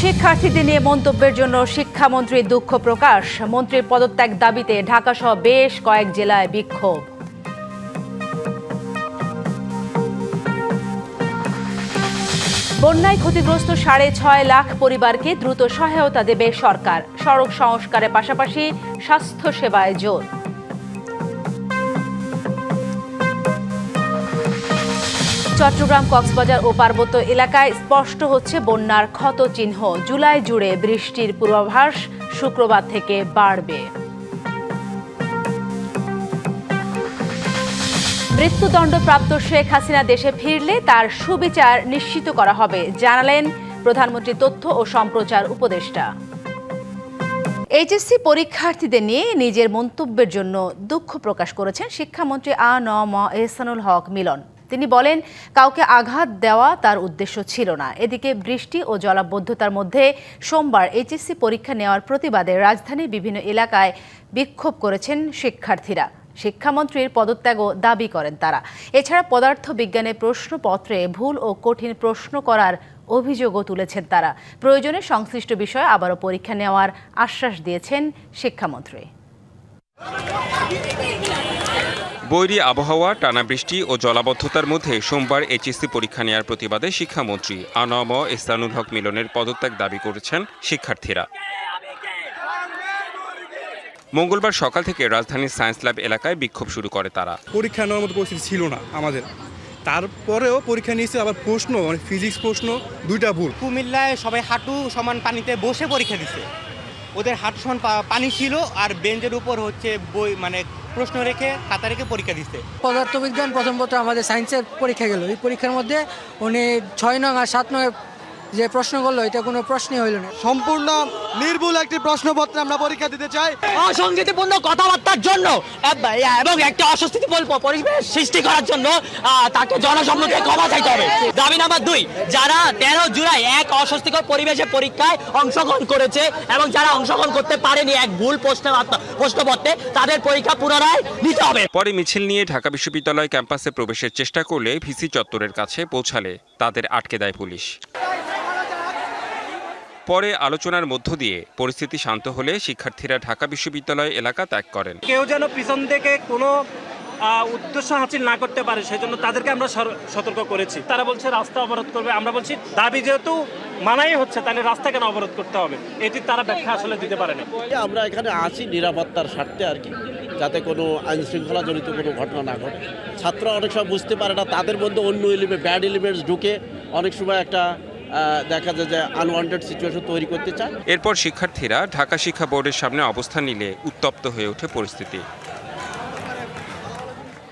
শিক্ষার্থীদের নিয়ে মন্তব্যের জন্য শিক্ষামন্ত্রীর দুঃখ প্রকাশ। মন্ত্রীর পদত্যাগ দাবিতে ঢাকাসহ বেশ কয়েক জেলায় বিক্ষোভ। বন্যায় ক্ষতিগ্রস্ত 6.5 লাখ পরিবারকে দ্রুত সহায়তা দেবে সরকার। সড়ক সংস্কারের পাশাপাশি স্বাস্থ্যসেবায় জোর। চট্টগ্রাম, কক্সবাজার ও পার্বত্য এলাকায় স্পষ্ট হচ্ছে বন্যার ক্ষতচিহ্ন। জুলাই জুড়ে বৃষ্টির পূর্বাভাস শুক্রবার থেকে বাড়বে। মৃত্যুদণ্ডপ্রাপ্ত শেখ হাসিনা দেশে ফিরলে তার সুবিচার নিশ্চিত করা হবে, জানালেন প্রধানমন্ত্রী তথ্য ও সম্প্রচার উপদেষ্টা। এইচএসসি পরীক্ষার্থীদের নিয়ে নিজের মন্তব্যের জন্য দুঃখ প্রকাশ করেছেন শিক্ষামন্ত্রী আ.ন.ম এহসানুল হক মিলন। তিনি বলেন, কাউকে আঘাত দেওয়া তার উদ্দেশ্য ছিল না। এদিকে বৃষ্টি ও জলাবদ্ধতার মধ্যে সোমবার এইচএসসি পরীক্ষা নেওয়ার প্রতিবাদে রাজধানীর বিভিন্ন এলাকায় বিক্ষোভ করেছেন শিক্ষার্থীরা। শিক্ষামন্ত্রীর পদত্যাগও দাবি করেন তারা। এছাড়া পদার্থ বিজ্ঞানের প্রশ্নপত্রে ভুল ও কঠিন প্রশ্ন করার অভিযোগও তুলেছেন তারা। প্রয়োজনে সংশ্লিষ্ট বিষয়ে আবারও পরীক্ষা নেওয়ার আশ্বাস দিয়েছেন শিক্ষামন্ত্রী। বৈরী আবহাওয়া, টানা বৃষ্টি ও জলাবদ্ধতার মধ্যে সোমবার এইচএসসি পরীক্ষা নেওয়ার প্রতিবাদে শিক্ষামন্ত্রী আ.ন.ম এহসানুল হক মিলনের পদত্যাগ দাবি করেছেন শিক্ষার্থীরা। মঙ্গলবার সকাল থেকে রাজধানীর সায়েন্স ল্যাব এলাকায় বিক্ষোভ শুরু করে তারা। পরীক্ষা নেওয়ার মতো পরিস্থিতি ছিল না আমাদের, তারপরেও পরীক্ষা নিয়েছে। আবার প্রশ্ন ফিজিক্স প্রশ্ন দুইটা ভুল। কুমিল্লায় সবাই হাঁটু সমান পানিতে বসে পরীক্ষা দিচ্ছে। ওদের হাঁটু সমান পানি ছিল আর বেঞ্চের উপর হচ্ছে বই প্রশ্ন রেখে খাতা রেখে পরীক্ষা দিচ্ছে। পদার্থবিজ্ঞান প্রথম আমাদের সায়েন্সের পরীক্ষা গেল। এই পরীক্ষার মধ্যে উনি 6 নং আর 7 নং যে প্রশ্ন করলো এটা কোনো প্রশ্নই হইল না। সম্পূর্ণ নির্ভুল একটি প্রশ্নপত্র আমরা পরীক্ষা দিতে চাই। অসংগতিপূর্ণ কথাবার্তার জন্য এবং একটা অস্বস্তিপূর্ণ পরিবেশ সৃষ্টি করার জন্য তাকে জনসম্মুখে ক্ষমা চাইতে হবে। দাবি নাম্বার 2, যারা 13 জুলাই এক অস্বস্তিকর পরিবেশে পরীক্ষায় অংশগ্রহণ করেছে এবং যারা অংশগ্রহণ করতে পারেনি এক ভুল প্রশ্নপত্রে, তাদের পরীক্ষা পুনরায় নিতে হবে। পরে মিছিল নিয়ে ঢাকা বিশ্ববিদ্যালয় ক্যাম্পাসে প্রবেশের চেষ্টা করলে ভিসি চত্বরের কাছে পৌঁছালে তাদের আটকে দেয় পুলিশ। পরে আলোচনার মধ্য দিয়ে পরিস্থিতি শান্ত হলে শিক্ষার্থীরা ঢাকা বিশ্ববিদ্যালয় এলাকা ত্যাগ করেন। কেউ যেন পিছন থেকে কোনো উদ্দেশ্য হাসিল না করতে পারে সেজন্য তাদেরকে আমরা সতর্ক করেছি। তারা বলছে রাস্তা অবরোধ করবে। আমরা বলছি দাবি যেহেতু মানাই হচ্ছে তাহলে রাস্তা কেন অবরোধ করতে হবে, এটি তারা ব্যাখ্যা আসলে দিতে পারে না। আমরা এখানে আছি নিরাপত্তার স্বার্থে আর কি, যাতে কোনো আইন শৃঙ্খলা জনিত কোনো ঘটনা না ঘটে। ছাত্ররা অনেক সময় বুঝতে পারে না, তাদের মধ্যে অন্য ব্যাড এলিমেন্টস ঢুকে অনেক সময় একটা দেখা যায় যে আনওয়ান্টেড সিচুয়েশন তৈরি করতে চায়। এরপর শিক্ষার্থীরা ঢাকা শিক্ষা বোর্ডের সামনে অবস্থান নিলে উত্তপ্ত হয়ে ওঠে পরিস্থিতি।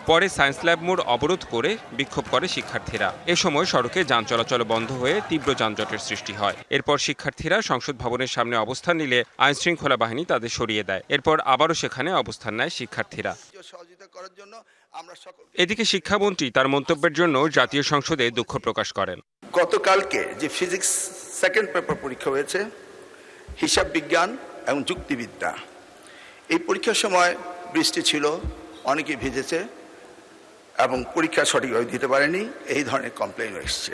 পরে সায়েন্স ল্যাব মোড় অবরোধ করে বিক্ষোভ করে শিক্ষার্থীরা। এ সময় সড়কে যান চলাচল বন্ধ হয়ে তীব্র যানজটের সৃষ্টি হয়। এরপর শিক্ষার্থীরা সংসদ ভবনের সামনে অবস্থান নিলে আইন শৃঙ্খলা বাহিনী তাদের সরিয়ে দেয়। এরপর আবারও সেখানে অবস্থান নেয় শিক্ষার্থীরা। এদিকে শিক্ষামন্ত্রী তার মন্তব্যের জন্য জাতীয় সংসদে দুঃখ প্রকাশ করেন। গতকালকে যে ফিজিক্স সেকেন্ড পেপার পরীক্ষা হয়েছে, হিসাব বিজ্ঞান এবং যুক্তিবিদ্যা, এই পরীক্ষার সময় বৃষ্টি ছিল, অনেকে ভিজেছে এবং পরীক্ষা সঠিকভাবে দিতে পারেনি, এই ধরনের কমপ্লেইন এসছে।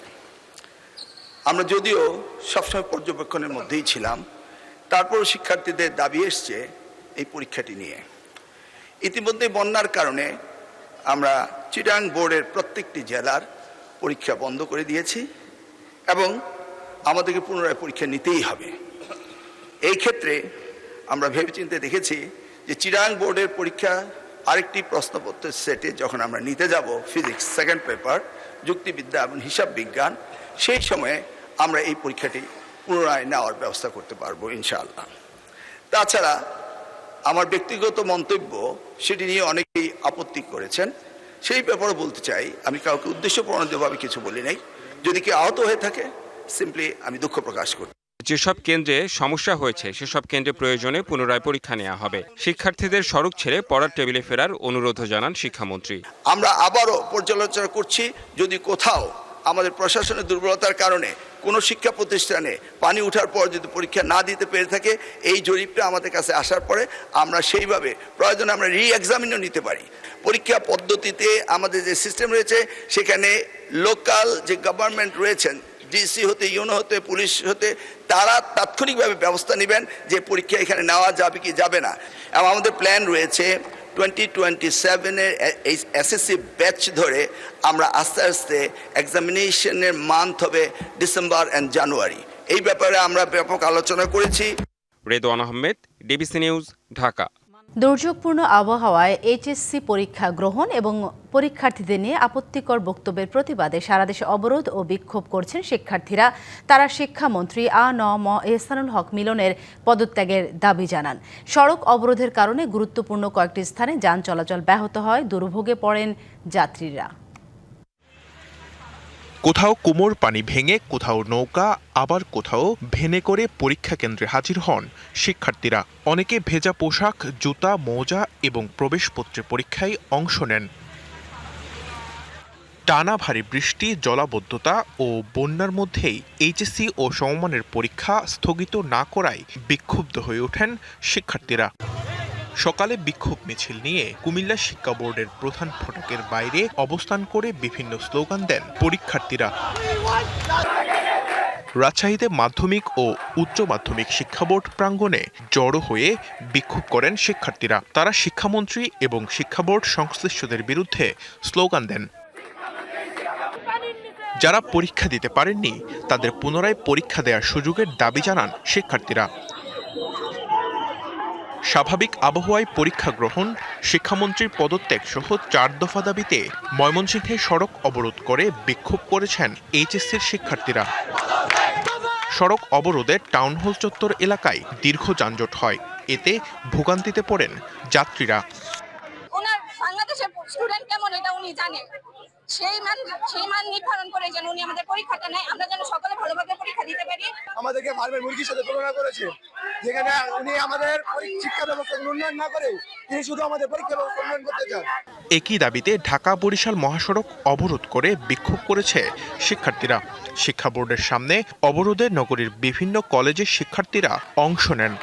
আমরা যদিও সবসময় পর্যবেক্ষণের মধ্যেই ছিলাম, তারপরও শিক্ষার্থীদের দাবি এসছে এই পরীক্ষাটি নিয়ে। ইতিমধ্যে বন্যার কারণে আমরা চিটাং বোর্ডের প্রত্যেকটি জেলার পরীক্ষা বন্ধ করে দিয়েছি এবং আমাদেরকে পুনরায় পরীক্ষা নিতেই হবে। এই ক্ষেত্রে আমরা ভেবেচিন্তে দেখেছি যে চিটাং বোর্ডের পরীক্ষা আরেকটি প্রশ্নপত্রের সেটে যখন আমরা নিতে যাব ফিজিক্স সেকেন্ড পেপার, যুক্তিবিদ্যা এবং হিসাব বিজ্ঞান, সেই সময়ে আমরা এই পরীক্ষাটি পুনরায় নেওয়ার ব্যবস্থা করতে পারবো ইনশাআল্লাহ। তাছাড়া আমার ব্যক্তিগত মন্তব্য, সেটি নিয়ে অনেকেই আপত্তি করেছেন, সেই ব্যাপারে বলতে চাই, আমি কাউকে উদ্দেশ্যপ্রণোদিতভাবে কিছু বলি নাই। যদি কেউ আহত হয়ে থাকে, সিম্পলি আমি দুঃখ প্রকাশ করি। যেসব কেন্দ্রে সমস্যা হয়েছে সেসব কেন্দ্রে প্রয়োজনে পুনরায় পরীক্ষা নেওয়া হবে। শিক্ষার্থীদের সড়ক ছেড়ে পড়ার টেবিলে ফেরার অনুরোধও জানান শিক্ষামন্ত্রী। আমরা আবারও পর্যালোচনা করছি, যদি কোথাও আমাদের প্রশাসনের দুর্বলতার কারণে কোনো শিক্ষা প্রতিষ্ঠানে পানি ওঠার পর যদি পরীক্ষা না দিতে পেরে থাকে, এই জরিপটা আমাদের কাছে আসার পরে আমরা সেইভাবে প্রয়োজনে আমরা রি-এক্সামিনও নিতে পারি। পরীক্ষা পদ্ধতিতে আমাদের যে সিস্টেম রয়েছে, সেখানে লোকাল যে গভর্নমেন্ট রয়েছেন, ডিসি হতে, ইউনো হতে, পুলিশ হতে, তারা তাৎক্ষণিকভাবে ব্যবস্থা নেবেন যে পরীক্ষা এখানে নেওয়া যাবে কি যাবে না। এবং আমাদের প্ল্যান রয়েছে 2027-এর এই এসএসসি ব্যাচ ধরে আমরা আস্তে আস্তে এক্সামিনেশনের মান্থ হবে ডিসেম্বর অ্যান্ড জানুয়ারি। এই ব্যাপারে আমরা ব্যাপক আলোচনা করেছি। রেদওয়ান আহমেদ, ডিবিসি নিউজ, ঢাকা। দুর্যোগপূর্ণ আবহাওয়ায় এইচএসসি পরীক্ষা গ্রহণ এবং পরীক্ষার্থীদের নিয়ে আপত্তিকর বক্তব্যের প্রতিবাদে সারা দেশে অবরোধ ও বিক্ষোভ করছেন শিক্ষার্থীরা। তারা শিক্ষামন্ত্রী আ.ন.ম এহসানুল হক মিলনের পদত্যাগের দাবি জানান। সড়ক অবরোধের কারণে গুরুত্বপূর্ণ কয়েকটি স্থানে যান চলাচল ব্যাহত হয়, দুর্ভোগে পড়েন যাত্রীরা। কোথাও কোমর পানি ভেঙে, কোথাও নৌকা, আবার কোথাও ভেনে করে পরীক্ষা কেন্দ্রে হাজির হন শিক্ষার্থীরা। অনেকে ভেজা পোশাক, জুতা, মোজা এবং প্রবেশপত্রে পরীক্ষায় অংশ নেন। টানা ভারী বৃষ্টি, জলাবদ্ধতা ও বন্যার মধ্যেই এইচএসসি ও সমমানের পরীক্ষা স্থগিত না করায় বিক্ষুব্ধ হয়ে ওঠেন শিক্ষার্থীরা। সকালে বিক্ষোভ মিছিল নিয়ে কুমিল্লা শিক্ষা বোর্ডের প্রধান ফটকের বাইরে অবস্থান করে বিভিন্ন স্লোগান দেন পরীক্ষার্থীরা। রাজশাহীতে মাধ্যমিক ও উচ্চ মাধ্যমিক শিক্ষা বোর্ড প্রাঙ্গণে জড়ো হয়ে বিক্ষোভ করেন শিক্ষার্থীরা। তারা শিক্ষামন্ত্রী এবং শিক্ষা বোর্ড সংশ্লিষ্টদের বিরুদ্ধে স্লোগান দেন। যারা পরীক্ষা দিতে পারেননি তাদের পুনরায় পরীক্ষা দেওয়ার সুযোগের দাবি জানান শিক্ষার্থীরা। স্বাভাবিক আবহাওয়ায় পরীক্ষা গ্রহণ, শিক্ষামন্ত্রীর পদত্যাগ সহ 4 দফা দাবিতে ময়মনসিংহে সড়ক অবরোধ করে বিক্ষোভ করেছেন এইচএসসির শিক্ষার্থীরা। সড়ক অবরোধে টাউন হল চত্বর এলাকায় দীর্ঘ যানজট হয়। এতে ভোগান্তিতে পড়েন যাত্রীরা। ওনার বাংলাদেশের স্টুডেন্ট কেমন এটা উনি জানেন, সেই মান নির্ধারণ করে যেন উনি আমাদের পরীক্ষাটা নেয়, আমরা যেন সকলে ভালোভাবে পরীক্ষা দিতে পারি। আমাদেরকে ফার্মের মুরগির সাথে তুলনা করেছে, যেখানে উনি আমাদের শিক্ষা ব্যবস্থা উন্নয়ন না করে তিনি শুধু আমাদের পরীক্ষা ব্যবস্থা উন্নয়ন করতে চান। একই দাবিতে ঢাকা বরিশাল মহাসড়ক অবরোধ করে বিক্ষোভ করেছে শিক্ষার্থীরা। শিক্ষা বোর্ডের সামনে অবরোধে নগরীর বিভিন্ন কলেজের শিক্ষার্থীরা অংশ নেন।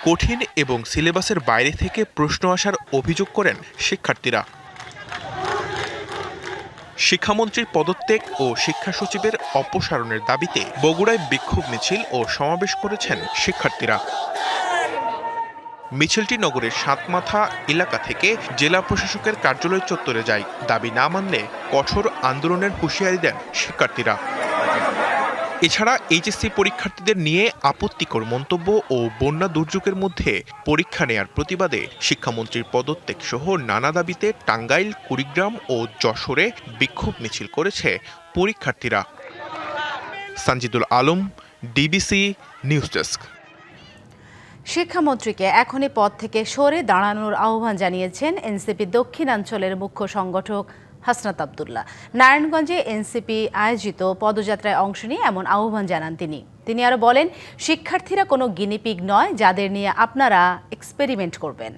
কঠিন এবং সিলেবাসের বাইরে থেকে প্রশ্ন আসার অভিযোগ করেন শিক্ষার্থীরা। শিক্ষামন্ত্রীর পদত্যাগ ও শিক্ষা সচিবের অপসারণের দাবিতে বগুড়ায় বিক্ষোভ মিছিল ও সমাবেশ করেছেন শিক্ষার্থীরা। মিছিলটি নগরের সাতমাথা এলাকা থেকে জেলা প্রশাসকের কার্যালয় চত্বরে যায়। দাবি না মানলে কঠোর আন্দোলনের হুঁশিয়ারি দেন শিক্ষার্থীরা। এছাড়া এইচএসসি পরীক্ষার্থীদের নিয়ে আপত্তিকর মন্তব্য ও বন্যা দুর্যোগের মধ্যে পরীক্ষা নেয়ার প্রতিবাদে শিক্ষামন্ত্রীর পদত্যাগ সহ নানা দাবিতে টাঙ্গাইল, কুড়িগ্রাম ও যশোরে বিক্ষোভ মিছিল করেছে পরীক্ষার্থীরা। Sanjidul Alam, DBC news desk. শিক্ষামন্ত্রীকে এখনই পদ থেকে সরে দাঁড়ানোর আহ্বান জানিয়েছেন এনসিপি দক্ষিণাঞ্চলের মুখ্য সংগঠক হাসনাত আব্দুল্লাহ। নারায়ণগঞ্জে এনসিপি আয়োজিত পদযাত্রায় অংশ নিয়ে এমন আহ্বান জানান তিনি আরো বলেন, শিক্ষার্থীরা কোনো গিনিপিগ নয় যাদের নিয়ে আপনারা এক্সপেরিমেন্ট করবেন।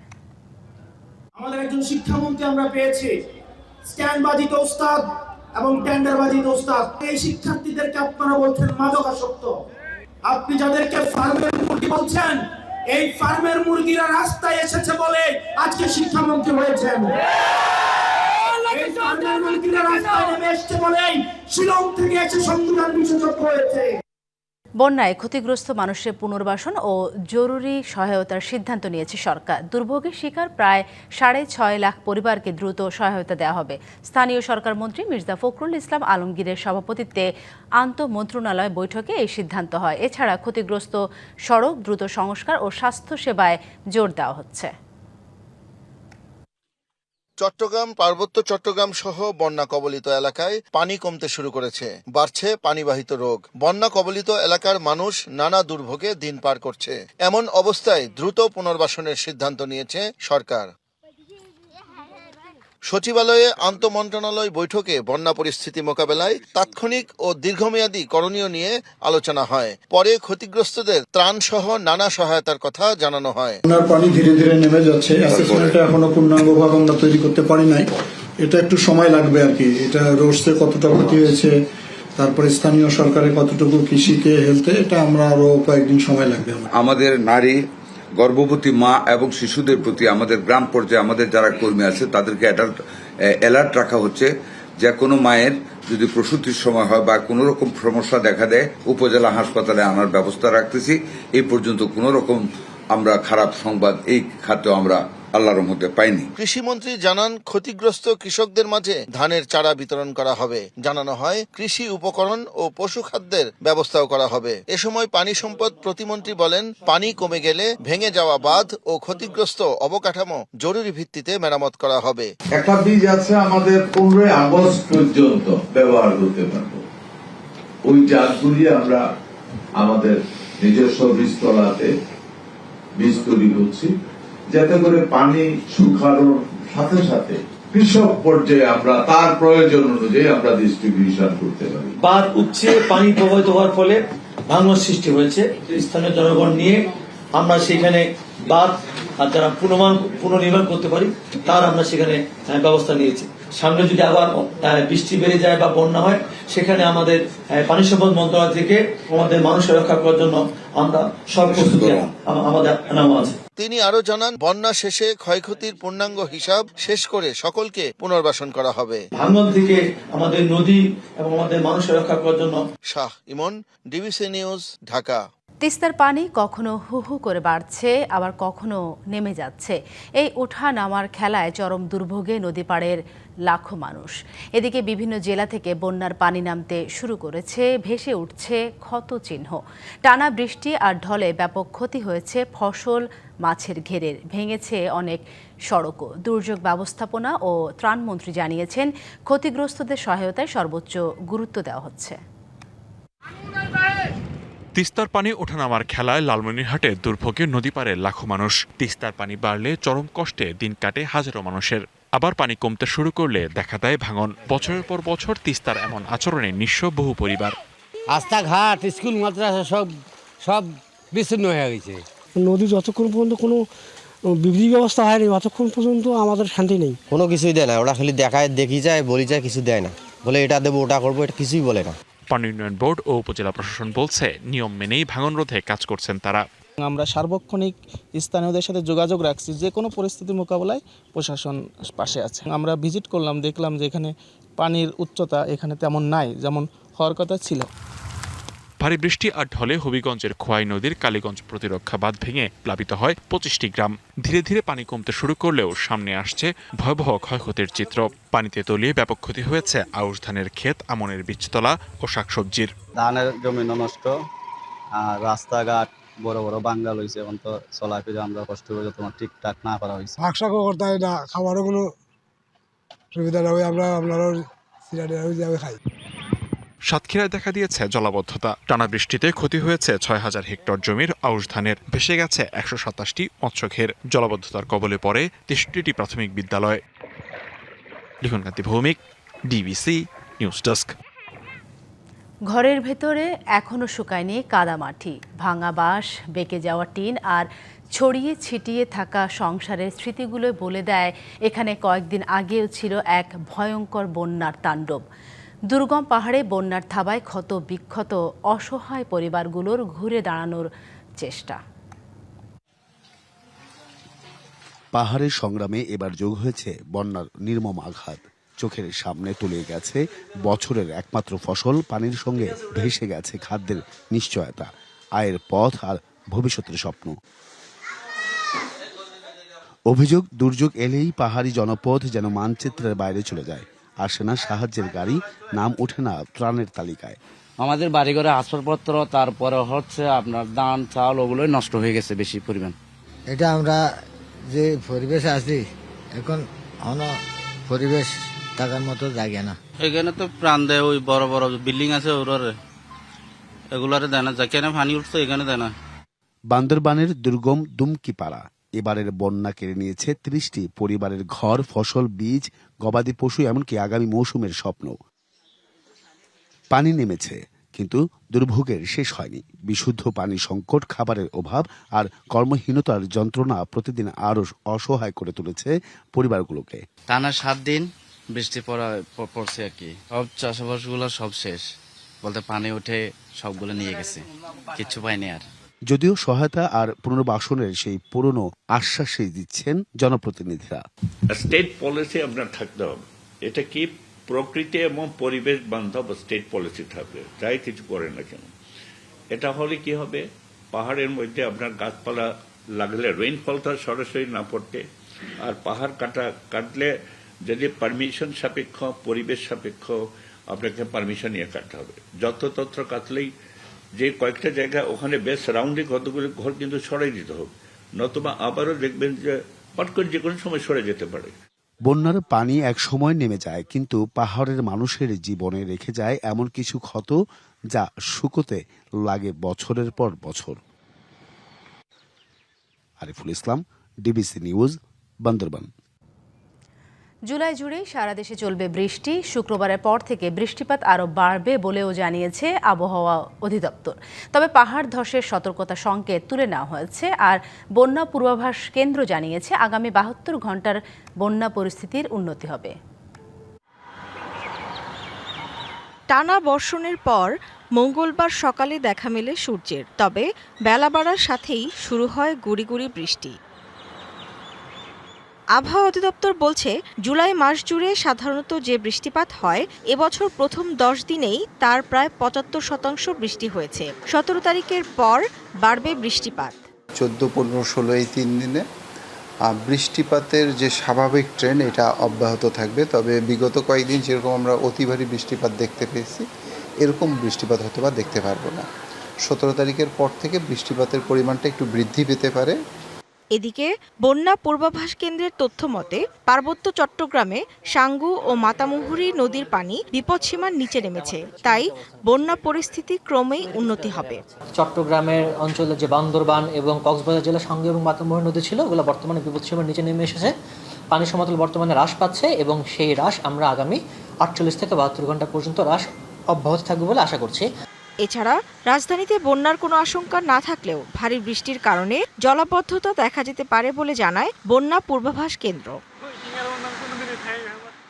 আমাদের একজন শিক্ষামন্ত্রী আমরা পেয়েছি স্ট্যান্ডবাজিতে ওস্তাদ এবং টেন্ডারবাজিতে ওস্তাদ। এই শিক্ষার্থীদেরকে আপনারা বলছেন মাদকাসক্ত। আপনি যাদেরকে ফার্মের মুরগি বলছেন, এই ফার্মের মুরগিরা রাস্তায় এসেছে বলে আজকে শিক্ষামন্ত্রী হয়েছেন। এই ফার্মের মুরগিরা রাস্তায় নেমে এসেছে বলেই শিলং থেকে এসে সংবিধান বিশেষজ্ঞ হয়েছে। বন্যায় ক্ষতিগ্রস্ত মানুষের পুনর্বাসন ও জরুরি সহায়তার সিদ্ধান্ত নিয়েছে সরকার। দুর্ভোগের শিকার প্রায় 6.5 লাখ পরিবারকে দ্রুত সহায়তা দেওয়া হবে। স্থানীয় সরকার মন্ত্রী মির্জা ফখরুল ইসলাম আলমগীরের সভাপতিত্বে আন্তঃমন্ত্রণালয় বৈঠকে এই সিদ্ধান্ত হয়। এছাড়া ক্ষতিগ্রস্ত সড়ক দ্রুত সংস্কার ও স্বাস্থ্যসেবায় জোর দেওয়া হচ্ছে। চট্টগ্রাম, পার্বত্য চট্টগ্রাম সহ বন্যা কবলিত এলাকায় পানি কমতে শুরু করেছে। বাড়ছে পানিবাহিত রোগ। বন্যা কবলিত এলাকার মানুষ নানা দুর্ভোগে দিন পার করছে। এমন অবস্থায় দ্রুত পুনর্বাসনের সিদ্ধান্ত নিয়েছে সরকার। সচিবালয়ে আন্তঃমন্ত্রণালয় বৈঠকে বন্যা পরিস্থিতি মোকাবেলায় তাৎক্ষণিক ও দীর্ঘমেয়াদী করণীয় নিয়ে আলোচনা হয়। পরে ক্ষতিগ্রস্তদের ত্রাণ সহ নানা সহায়তার কথা জানানো হয়। বন্যার পানি ধীরে ধীরে নেমে যাচ্ছে। অ্যাসেসমেন্টটা এখনো পূর্ণাঙ্গভাবে আমরা তৈরি করতে পারি নাই। এটা একটু সময় লাগবে আর কি। এটা রোডসে কতটা ক্ষতি হয়েছে, তারপরে স্থানীয় সরকারে কতটুকু, কৃষিতে, হেলথে, এটা আমরা আরো কয়েকদিন সময় লাগবে। আমাদের নারী, গর্ভবতী মা এবং শিশুদের প্রতি আমাদের গ্রাম পর্যায়ে আমাদের যারা কর্মী আছে তাদেরকে অ্যালার্ট রাখা হচ্ছে যে কোনো মায়ের যদি প্রসূতির সময় হয় বা কোনো রকম সমস্যা দেখা দেয় উপজেলা হাসপাতালে আনার ব্যবস্থা রাখতেছি। এই পর্যন্ত কোনো রকম আমরা খারাপ সংবাদ এই খাতে আমরা আল্লাহর রহমতে পাইনি। কৃষিমন্ত্রী জানান, ক্ষতিগ্রস্ত কৃষকদের মাঝে ধানের চারা বিতরণ করা হবে। জানানো হয়, কৃষি উপকরণ ও পশু খাদ্যের ব্যবস্থাও করা হবে। এ সময় পানি সম্পদ প্রতিমন্ত্রী বলেন, পানি কমে গেলে ভেঙে যাওয়া বাঁধ ও ক্ষতিগ্রস্ত অবকাঠামো জরুরি ভিত্তিতে মেরামত করা হবে। একটা বীজ আছে আমাদের 15 আগস্ট পর্যন্ত ব্যবহার করতে পারবো। ওই জাতগুলি আমরা আমাদের নিজস্ব বীজতলাতে বীজ তৈরি করছি, যাতে করে পানি শুকানোর সাথে সাথে কৃষক পর্যায়ে আমরা তার প্রয়োজন অনুযায়ী আমরা ডিস্ট্রিবিউশন করতে পারি। বাঁধ উপচে পানি প্রবাহিত হওয়ার ফলে ভাঙন সৃষ্টি হয়েছে। স্থানীয় জনগণ নিয়ে আমরা সেখানে বাঁধ আর যারা পুনর্নির্মাণ করতে পারি তার আমরা সেখানে ব্যবস্থা নিয়েছি। সামনে যদি আবার বৃষ্টি বেড়ে যায় বা বন্যা হয়, সেখানে আমাদের পানি সম্পদ মন্ত্রণালয় থেকে আমাদের মানুষের রক্ষা করার জন্য আমরা সব প্রস্তুতি আমাদের নেওয়া আছে। তিনি আরো জানান, বন্যা শেষে ক্ষয়ক্ষতির পূর্ণাঙ্গ হিসাব শেষ করে সকলকে পুনর্বাসন করা হবে। ভাঙন থেকে আমাদের নদী এবং আমাদের মানুষের রক্ষা করার জন্য। শাহ ইমন, ডিবিসি নিউজ, ঢাকা। তিস্তার পানি কখনো হু হু করে বাড়ছে, আবার কখনো নেমে যাচ্ছে। এই ওঠা নামার খেলায় চরম দুর্ভোগে নদী পাড়ের লাখো মানুষ। এদিকে বিভিন্ন জেলা থেকে বন্যার পানি নামতে শুরু করেছে, ভেসে উঠছে ক্ষত চিহ্ন। টানা বৃষ্টি আর ঢলে ব্যাপক ক্ষতি হয়েছে ফসল, মাছের ঘেরের, ভেঙেছে অনেক সড়কও। দুর্যোগ ব্যবস্থাপনা ও ত্রাণমন্ত্রী জানিয়েছেন, ক্ষতিগ্রস্তদের সহায়তায় সর্বোচ্চ গুরুত্ব দেওয়া হচ্ছে। তিস্তার পানি ওঠানামার খেলায় লালমনিরহাটে দুর্ভোগে নদী পারে লাখো মানুষ। তিস্তার পানি বাড়লে চরম কষ্টে দিন কাটে হাজারো মানুষের। আবার পানি কমতে শুরু করলে দেখা দেয় ভাঙন। বছরের পর বছর তিস্তার এমন আচরণে নিঃস্ব বহু পরিবার। রাস্তাঘাট, স্কুল, মাদ্রাসা সব বিচ্ছিন্ন হয়ে গেছে। নদী যতক্ষণ পর্যন্ত কোনো বিধি ব্যবস্থা হয়নি, ততক্ষণ পর্যন্ত আমাদের শান্তি নেই। কোনো কিছুই দেয় না, ওরা খালি দেখায়, দেখি যায়, বলি যায়, কিছু দেয় না। বলে এটা দেবো, ওটা করবো, এটা কিছুই বলে না। পানি উন্নয়ন বোর্ড ও উপজেলা প্রশাসন বলছে, নিয়ম মেনেই ভাঙন রোধে কাজ করছেন তারা। আমরা সার্বক্ষণিক স্থানীয়দের সাথে যোগাযোগ রাখছি, যে কোনো পরিস্থিতির মোকাবেলায় প্রশাসন পাশে আছে। আমরা ভিজিট করলাম, দেখলাম যে এখানে পানির উচ্চতা এখানে তেমন নাই, যেমন হওয়ার কথা ছিল। ভারী বৃষ্টি আর ঢলে হবিগঞ্জের খোয়াই নদীর কালীগঞ্জ প্রতিরক্ষা বাঁধ ভেঙে প্লাবিত হয় 25টি গ্রাম। ধীরে ধীরে পানি কমতে শুরু করলেও সামনে আসছে ভয়াবহ ক্ষয়ক্ষতির চিত্র। পানিতে তলিয়ে ব্যাপক ক্ষতি হয়েছে আউশ ধানের ক্ষেত, আমনের বীজতলা ও শাকসবজির। ধানের জমি নষ্ট, আর রাস্তাঘাট বড় বড় বাঙ্গাল হয়েছে। এখন তো চলাফেরা আমরা কষ্ট করে তোমার ঠিকঠাক না করা হয়েছে। শাকও করতে হয় না, খাবারও কোনো সুবিধা না হয়, আপনারাও খাই। সাতক্ষীরায় দেখা দিয়েছে জলাবদ্ধতা। টানা বৃষ্টিতে ক্ষতি হয়েছে 6000 হেক্টর জমির আউশ ধানের, ভেসে গেছে 127টি মৎস্যঘের। জলাবদ্ধতার কবলে পড়ে 63টি প্রাথমিক বিদ্যালয়। লিখনকান্তি ভৌমিক, ডিবিসি নিউজ ডেস্ক। ঘরের ভেতরে এখনো শুকায়নি কাদামাটি, ভাঙা বাঁশ, বেঁকে যাওয়া টিন আর ছড়িয়ে ছিটিয়ে থাকা সংসারের স্মৃতিগুলো বলে দেয়, এখানে কয়েকদিন আগেও ছিল এক ভয়ঙ্কর বন্যার তাণ্ডব। দুর্গম পাহাড়ে বন্যার থাবায় ক্ষত বিক্ষত অসহায় পরিবারগুলোর ঘুরে দাঁড়ানোর চেষ্টা। পাহাড়ের সংগ্রামে এবার যোগ হয়েছে বন্যার নির্মম আঘাত। চোখের সামনে তলিয়ে গেছে বছরের একমাত্র ফসল, পানির সঙ্গে ভেসে গেছে খাদ্যের নিশ্চয়তা, আয়ের পথ আর ভবিষ্যতের স্বপ্ন। অভিযোগ, দুর্যোগ এলেই পাহাড়ি জনপদ যেন মানচিত্রের বাইরে চলে যায়। আসে না সাহায্যের গাড়ি, নাম ওঠে না ত্রাণের তালিকায়। আমাদের বাড়িঘরে আসবাবপত্র, তারপরে হচ্ছে আপনার ধান চাল, ওগুলোই নষ্ট হয়ে গেছে বেশি পরিমাণ। এটা আমরা যে পরিবেশে আছি এখন পরিবেশ থাকার মতো জায়গা না। এখানে তো প্রাণ দেয়, ওই বড় বড় বিল্ডিং আছে ওরে, এগুলারে দেয় না। যেখানে পানি উঠছে এখানে দেয় না। বান্দরবানের দুর্গম দুমকিপাড়া এবারের বন্যা কেড়ে নিয়েছে 30টি পরিবারের ঘর, ফসল, বীজ, গবাদি পশু, এমনকি আগামী মৌসুমের স্বপ্ন। পানি নেমেছে, কিন্তু দুর্ভোগের শেষ হয়নি। বিশুদ্ধ পানি সংকট, খাবারের অভাব আর কর্মহীনতার যন্ত্রণা প্রতিদিন আরো অসহায় করে তুলেছে পরিবারগুলোকে। টানা 7 দিন বৃষ্টি পড়ছে আর কি, সব চাষাবাস গুলো সব শেষ, বলতে পানি উঠে সবগুলো নিয়ে গেছে, কিচ্ছু পাইনি আর। যদিও সহায়তা আর পুনর্বাসনের সেই পুরনো আশ্বাসই দিচ্ছেন জনপ্রতিনিধিরা। স্টেট পলিসি আপনার থাকতে হবে। এটা কি প্রকৃতি এবং পরিবেশ বান্ধব স্টেট পলিসি থাকবে, যাই কিছু করেন না কেন। এটা হলে কি হবে, পাহাড়ের মধ্যে আপনার গাছপালা লাগলে রেইনফলটা সরাসরি না পড়তে, আর পাহাড় কাটলে যদি পারমিশন সাপেক্ষ, পরিবেশ সাপেক্ষ আপনাকে পারমিশন নিয়ে কাটতে হবে। যত্রতত্র কাটলেই যে কয়েকটা জায়গা ওখানে বেশ সারাউন্ডিং কতগুলো ঘর কিন্তু সরাই দিতে হবে, নতুবা আবারও দেখবেন যে পট করে যে কোনো সময় সরে যেতে পারে। বন্যার পানি এক সময় নেমে যায়, কিন্তু পাহাড়ের মানুষের জীবনে রেখে যায় এমন কিছু ক্ষত যা শুকোতে লাগে বছরের পর বছর। Ariful Islam, DBC news, Bandarban. জুলাই জুড়েই সারা দেশে চলবে বৃষ্টি। শুক্রবারের পর থেকে বৃষ্টিপাত আরও বাড়বে বলেও জানিয়েছে আবহাওয়া অধিদপ্তর। তবে পাহাড় ধসের সতর্কতা সংকেত তুলে নেওয়া হয়েছে। আর বন্যা পূর্বাভাস কেন্দ্র জানিয়েছে আগামী 72 ঘন্টার বন্যা পরিস্থিতির উন্নতি হবে। টানা বর্ষণের পর মঙ্গলবার সকালে দেখা মেলে সূর্যের, তবে বেলা বাড়ার সাথেই শুরু হয় গুড়ি গুড়ি বৃষ্টি। আবহাওয়া অধিদপ্তর বলছে, জুলাই মাস জুড়ে সাধারণত যে বৃষ্টিপাত হয় এবছর প্রথম 10 দিনেই তার প্রায় 75% বৃষ্টি হয়েছে। 17 তারিখের পর বাড়বে বৃষ্টিপাত। 14, 15, 16 এই 3 দিনে বৃষ্টিপাতের যে স্বাভাবিক ট্রেন্ড এটা অব্যাহত থাকবে। তবে বিগত কয়েকদিন যেরকম আমরা অতি ভারী বৃষ্টিপাত দেখতে পেয়েছি, এরকম বৃষ্টিপাত হয়তো বা দেখতে পারবো না। 17 তারিখের পর থেকে বৃষ্টিপাতের পরিমাণটা একটু বৃদ্ধি পেতে পারে। এদিকে বন্যা পূর্বাভাস কেন্দ্রের তথ্য মতে পার্বত্য চট্টগ্রামে সাঙ্গু ও মাতামুহুরী নদীর পানি বিপদসীমার নিচে নেমেছে, তাই বন্যা পরিস্থিতি ক্রমেই উন্নতি হবে। চট্টগ্রামের অঞ্চলে যে বান্দরবান এবং কক্সবাজার জেলা সাঙ্গু এবং মাতামুহুরী নদী ছিল, ওগুলো বর্তমানে বিপদসীমার নিচে নেমে এসেছে। পানি সমতল বর্তমানে হ্রাস পাচ্ছে এবং সেই হ্রাস আমরা আগামী 48 থেকে 72 ঘন্টা পর্যন্ত হ্রাস অব্যাহত থাকবে বলে আশা করছি। এছাড়া রাজধানীতে বন্যার কোনো আশঙ্কা না থাকলেও ভারী বৃষ্টির কারণে জলাবদ্ধতা দেখা যেতে পারে বলে জানায় বন্যা পূর্বাভাস কেন্দ্র।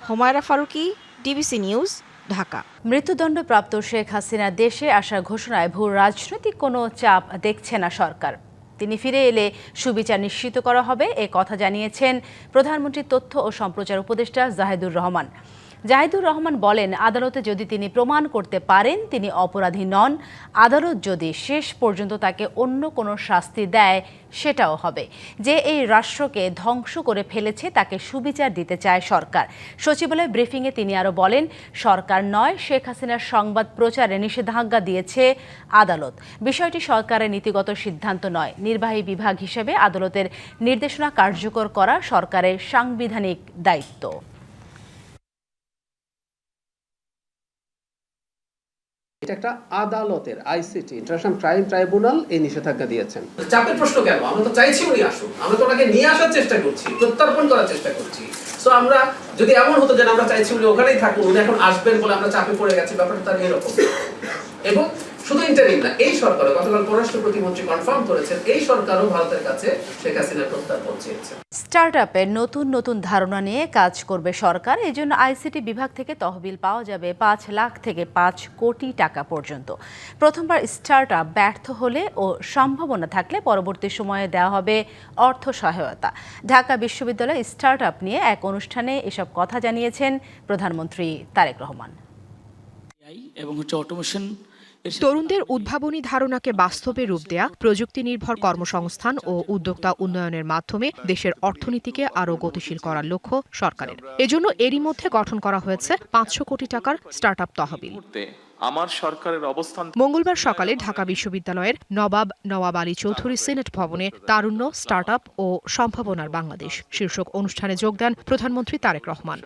হুমায়রা ফারুকি, ডিবিসি নিউজ, ঢাকা। মৃত্যুদণ্ডপ্রাপ্ত শেখ হাসিনা দেশে আসার ঘোষণায় ভূ রাজনৈতিক কোনো চাপ দেখছে না সরকার। তিনি ফিরে এলে সুবিচার নিশ্চিত করা হবে, এ কথা জানিয়েছেন প্রধানমন্ত্রীর তথ্য ও সম্প্রচার উপদেষ্টা জাহিদুর রহমান। জাহিদুর রহমান বলেন, আদালতে যদি তিনি প্রমাণ করতে পারেন তিনি অপরাধী নন, আদালত যদি শেষ পর্যন্ত তাকে অন্য কোনো শাস্তি দেয় সেটাও হবে। যে এই রাষ্ট্রকে ধ্বংস করে ফেলেছে তাকে সুবিচার দিতে চায় সরকার। সচিবালয় ব্রিফিংয়ে তিনি আরও বলেন, সরকার নয়, শেখ হাসিনার সংবাদ প্রচারে নিষেধাজ্ঞা দিয়েছে আদালত। বিষয়টি সরকারের নীতিগত সিদ্ধান্ত নয়। নির্বাহী বিভাগ হিসেবে আদালতের নির্দেশনা কার্যকর করা সরকারের সাংবিধানিক দায়িত্ব। এটা একটা আদালতের আইসিটি ইন্টারন্যাশনাল ক্রাইম ট্রাইব্যুনাল এই নিষেধাজ্ঞা দিয়েছেন। চাপের প্রশ্ন কেন? আমরা তো চাইছি উনি আসুন, আমরা তো ওনাকে নিয়ে আসার চেষ্টা করছি, প্রত্যর্পণ করার চেষ্টা করছি। সো আমরা যদি এমন হতো যে আমরা চাইছি উনি ওখানেই থাকুন, উনি এখন আসবেন বলে আমরা চাপে পড়ে গেছি, ব্যাপারটা তার এরকম। এবং শুধু ইন্টারিম না, এই সরকারও গতকাল পররাষ্ট্র প্রতিমন্ত্রী কনফার্ম করেছেন এই সরকারও ভারতের কাছে শেখ হাসিনার প্রত্যার্পণ চেয়েছে। স্টার্টআপের নতুন নতুন ধারণা নিয়ে কাজ করবে সরকার। এই জন্য আইসিটি বিভাগ থেকে তহবিল পাওয়া যাবে 5 লাখ থেকে 5 কোটি টাকা পর্যন্ত। প্রথমবার স্টার্টআপ ব্যর্থ হলে ও সম্ভাবনা থাকলে পরবর্তী সময়ে দেওয়া হবে অর্থ সহায়তা। ঢাকা বিশ্ববিদ্যালয় স্টার্টআপ নিয়ে এক অনুষ্ঠানে এসব কথা জানিয়েছেন প্রধানমন্ত্রী তারেক রহমান। এবং অটোমেশন তরুণদের উদ্ভাবনী ধারণাকে বাস্তবে রূপ দেয়া, প্রযুক্তি নির্ভর কর্মসংস্থান ও উদ্যোক্তা উন্নয়নের মাধ্যমে দেশের অর্থনীতিকে আরও গতিশীল করার লক্ষ্য সরকারের। এজন্য এরই মধ্যে গঠন করা হয়েছে 500 কোটি টাকার স্টার্টআপ তহবিল। আমার সরকারের অবস্থান। মঙ্গলবার সকালে ঢাকা বিশ্ববিদ্যালয়ের নওয়াব আলী চৌধুরী সিনেট ভবনে তারুণ্য, স্টার্টআপ ও সম্ভাবনার বাংলাদেশ শীর্ষক অনুষ্ঠানে যোগ দেন প্রধানমন্ত্রী তারেক রহমান।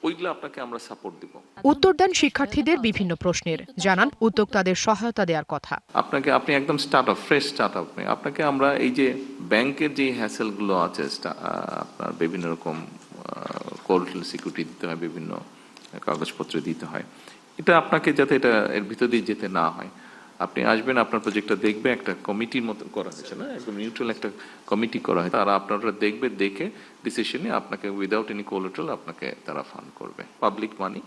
ওইগুলো আপনাকে আমরা সাপোর্ট দেব। উত্তর দেন শিক্ষার্থীদের বিভিন্ন প্রশ্নের, জানান উদ্যোক্তাদের সহায়তা দেওয়ার কথা। আপনি একদম ফ্রেশ স্টার্টআপ, আপনাকে আমরা এই যে ব্যাংকের যে হ্যাসেলগুলো আছে, আপনার বিভিন্ন রকম কোলাটারাল সিকিউরিটি দিতে হয়, বিভিন্ন কাগজপত্র দিতে হয়, এটা আপনাকে যাতে এটা এর ভিতর দিয়ে যেতে না হয়, আপনি আসবেন, আপনার প্রজেক্টটা দেখবে, একটা কমিটির মতো করা হয়েছে না, একদম নিউট্রাল একটা কমিটি করা হয়, তারা আপনারা দেখবে, দেখে ডিসিশনে আপনাকে উইদাউট এনি কোলাটারাল আপনাকে তারা ফান্ড করবে, পাবলিক মানি।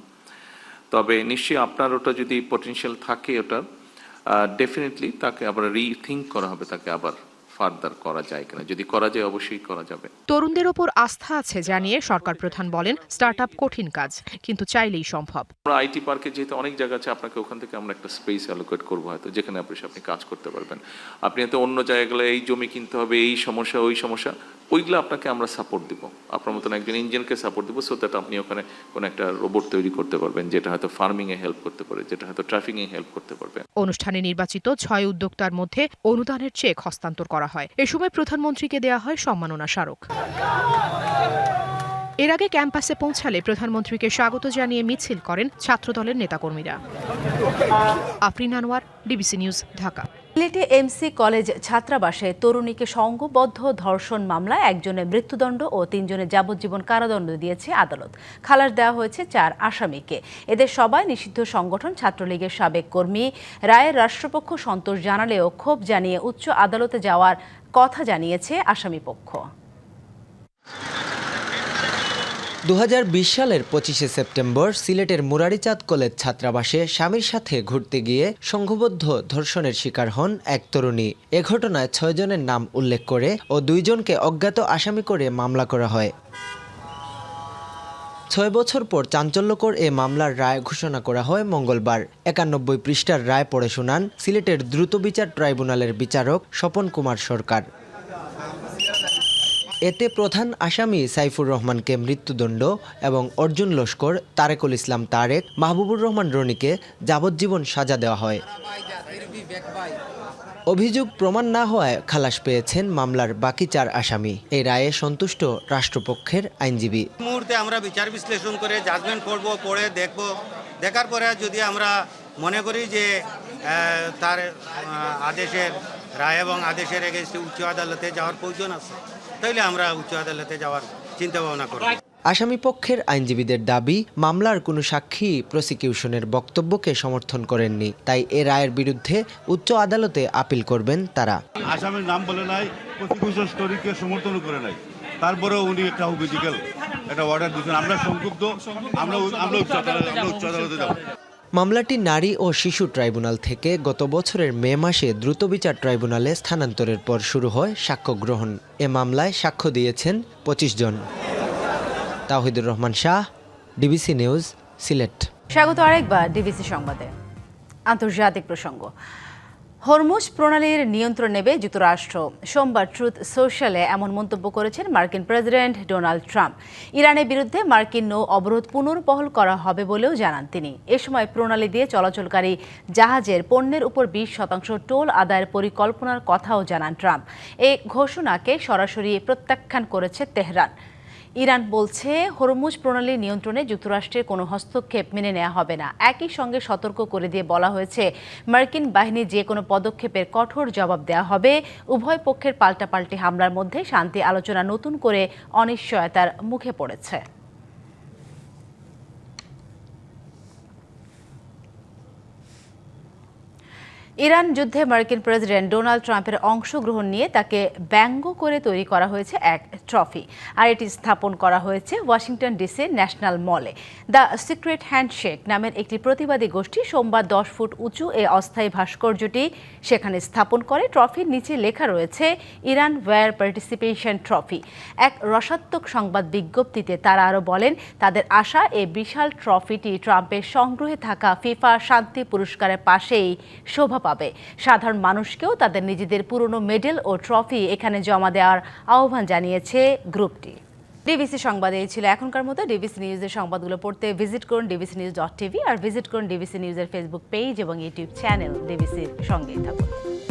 তবে নিশ্চয়ই আপনার ওটা যদি পটেনশিয়াল থাকে ওটার, ডেফিনেটলি তাকে আবার রিথিঙ্ক করা হবে, তাকে আবার ফার্দার করা যায় কিনা, যদি করা যায় অবশ্যই করা যাবে। তরুণদের ওপর আস্থা আছে জানিয়ে সরকার প্রধান বলেন, স্টার্টআপ কঠিন কাজ, কিন্তু চাইলেই সম্ভব। আমরা আইটি পার্কে যেহেতু অনেক জায়গা আছে, আপনাকে ওখান থেকে আমরা একটা স্পেস অ্যালোকেট করবো হয়তো, যেখানে আপনি কাজ করতে পারবেন। আপনি হয়তো অন্য জায়গায় এই জমি কিনতে হবে, এই সমস্যা ওই সমস্যা, ওইগুলো আপনাকে আমরা সাপোর্ট দিব, আপনার মতন একজন ইঞ্জিনিয়ারকে সাপোর্ট দিব, সো দ্যাট আপনি ওখানে কোনো একটা রোবট তৈরি করতে পারবেন, যেটা হয়তো ফার্মিং এ হেল্প করতে পারে, যেটা হয়তো ট্রাফিং এ হেল্প করতে পারবে। অনুষ্ঠানে নির্বাচিত 6 উদ্যোক্তার মধ্যে অনুদানের চেক হস্তান্তর করা হয়। এ সময় প্রধানমন্ত্রীকে দেয়া হয় সম্মাননা স্মারক। এর আগে ক্যাম্পাসে পৌঁছালে প্রধানমন্ত্রীকে স্বাগত জানিয়ে মিছিল করেন ছাত্রদলের নেতাকর্মীরা। Afrin Anwar, DBC news, Dhaka. সিলেটে এমসি কলেজ ছাত্রাবাসে তরুণীকে সংঘবদ্ধ ধর্ষণ মামলায় একজনের মৃত্যুদণ্ড ও 3 জনের যাবজ্জীবন কারাদণ্ড দিয়েছে আদালত। খালাস দেওয়া হয়েছে 4 আসামিকে। এদের সবাই নিষিদ্ধ সংগঠন ছাত্রলীগের সাবেক কর্মী। রায়ের রাষ্ট্রপক্ষ সন্তোষ জানালেও ক্ষোভ জানিয়ে উচ্চ আদালতে যাওয়ার কথা জানিয়েছে আসামিপক্ষ। 2020 সালের 25শে সেপ্টেম্বর সিলেটের মুরারিচাঁদ কলেজ ছাত্রাবাসে স্বামীর সাথে ঘুরতে গিয়ে সংঘবদ্ধ ধর্ষণের শিকার হন এক তরুণী। এ ঘটনায় 6 জনের নাম উল্লেখ করে ও 2 জনকে অজ্ঞাত আসামি করে মামলা করা হয়। 6 বছর পর চাঞ্চল্যকর এ মামলার রায় ঘোষণা করা হয় মঙ্গলবার। 91 পৃষ্ঠার রায় পড়ে শোনান সিলেটের দ্রুত বিচার ট্রাইব্যুনালের বিচারক স্বপন কুমার সরকার। এতে প্রধান আসামি সাইফুর রহমানকে মৃত্যুদণ্ড এবং অর্জুন লস্কর, তারেকুল ইসলাম তারেক, মাহবুবুর রহমান রনিকে যাবজ্জীবন সাজা দেওয়া হয়। অভিযোগ প্রমাণ না হওয়ায় খালাস পেয়েছেন মামলার বাকি 4 আসামি। এই রায়ে সন্তুষ্ট রাষ্ট্রপক্ষের আইনজীবী। মুহূর্তে আমরা বিচার বিশ্লেষণ করে জাজমেন্ট পড়ব, পড়ে দেখব, দেখার পরে যদি আমরা মনে করি যে তার আদেশের রায় এবং আদেশের এগেইনস্টে উচ্চ আদালতে যাওয়ার প্রয়োজন আছে, তাইলে আমরা উচ্চ আদালতে যাওয়ার চিন্তা ভাবনা করব। আসামি পক্ষের আইনজীবীদের দাবি, মামলার কোনো সাক্ষী প্রসিকিউশনের বক্তব্যকে সমর্থন করেননি, তাই এ রায়ের বিরুদ্ধে উচ্চ আদালতে আপিল করবেন তারা। আসামির নাম বলে নাই, প্রসিকিউশন স্টোরিকে সমর্থন করে নাই, তারপরেও উনি একটা একটা অর্ডার দিয়েছেন। আমরা সংক্ষুব্ধ, আমরা উচ্চ আদালতে যাব। মামলাটি নারী ও শিশু ট্রাইব্যুনাল থেকে গত বছরের মে মাসে দ্রুত বিচার ট্রাইব্যুনালে স্থানান্তরের পর শুরু হয় সাক্ষ্য গ্রহণ। এ মামলায় সাক্ষ্য দিয়েছেন 25 জন। তাওহিদুর রহমান শাহ, ডিবিসি নিউজ, সিলেট। স্বাগত আরেকবার ডিবিসি সংবাদে। আন্তর্জাতিক প্রসঙ্গ। হরমুজ প্রণালীর নিয়ন্ত্রণ নেবে যুক্তরাষ্ট্র। সোমবার ট্রুথ সোশ্যালে এমন মন্তব্য করেছেন মার্কিন প্রেসিডেন্ট ডোনাল্ড ট্রাম্প। ইরানের বিরুদ্ধে মার্কিন নৌ অবরোধ পুনর্বহাল করা হবে বলেও জানান তিনি। এ সময় প্রণালী দিয়ে চলাচলকারী জাহাজের পণ্যের উপর 20% টোল আদায়ের পরিকল্পনার কথাও জানান ট্রাম্প। এই ঘোষণাকে সরাসরি প্রত্যাখ্যান করেছে তেহরান। ইরান বলছে, হরমুজ প্রণালী নিয়ন্ত্রণে যুক্তরাষ্ট্রের কোনো হস্তক্ষেপ মেনে নেওয়া হবে না। একই সঙ্গে সতর্ক করে দিয়ে বলা হয়েছে, মার্কিন বাহিনীর যে কোনো পদক্ষেপের কঠোর জবাব দেওয়া হবে। উভয় পক্ষের পাল্টাপাল্টি হামলার মধ্যে শান্তি আলোচনা নতুন করে অনিশ্চয়তার মুখে পড়েছে। ইরান যুদ্ধে মার্কিন প্রেসিডেন্ট ডোনাল্ড ট্রাম্পের অংশগ্রহণ নিয়ে তাকে ব্যঙ্গ করে তৈরি করা হয়েছে এক ট্রফি, আর এটি স্থাপন করা হয়েছে ওয়াশিংটন ডিসির ন্যাশনাল মলে। দ্য সিক্রেট হ্যান্ডশেক নামের একটি প্রতিবাদী গোষ্ঠী সোমবার 10 ফুট উঁচু এই অস্থায়ী ভাস্কর্যটি সেখানে স্থাপন করে। ট্রফির নিচে লেখা রয়েছে ইরান ওয়্যার পার্টিসিপেশন ট্রফি। এক রসাত্মক সংবাদ বিজ্ঞপ্তিতে তারা আরও বলেন, তাদের আশা এই বিশাল ট্রফিটি ট্রাম্পের সংগ্রহে থাকা ফিফা শান্তি পুরস্কারের পাশেই শোভা পাবে। সাধারণ মানুষকেও তাদের নিজেদের পুরনো মেডেল ও ট্রফি এখানে জমা দেওয়ার আহ্বান জানিয়েছে গ্রুপটি। ডিবিসি সংবাদে এই ছিল এখনকার মতো। ডিবিসি নিউজের সংবাদগুলো পড়তে ভিজিট করুন dbcnews.tv আর ভিজিট করুন ডিবিসি নিউজের ফেসবুক পেজ এবং ইউটিউব চ্যানেল। ডিবিসির সঙ্গেই থাকুন।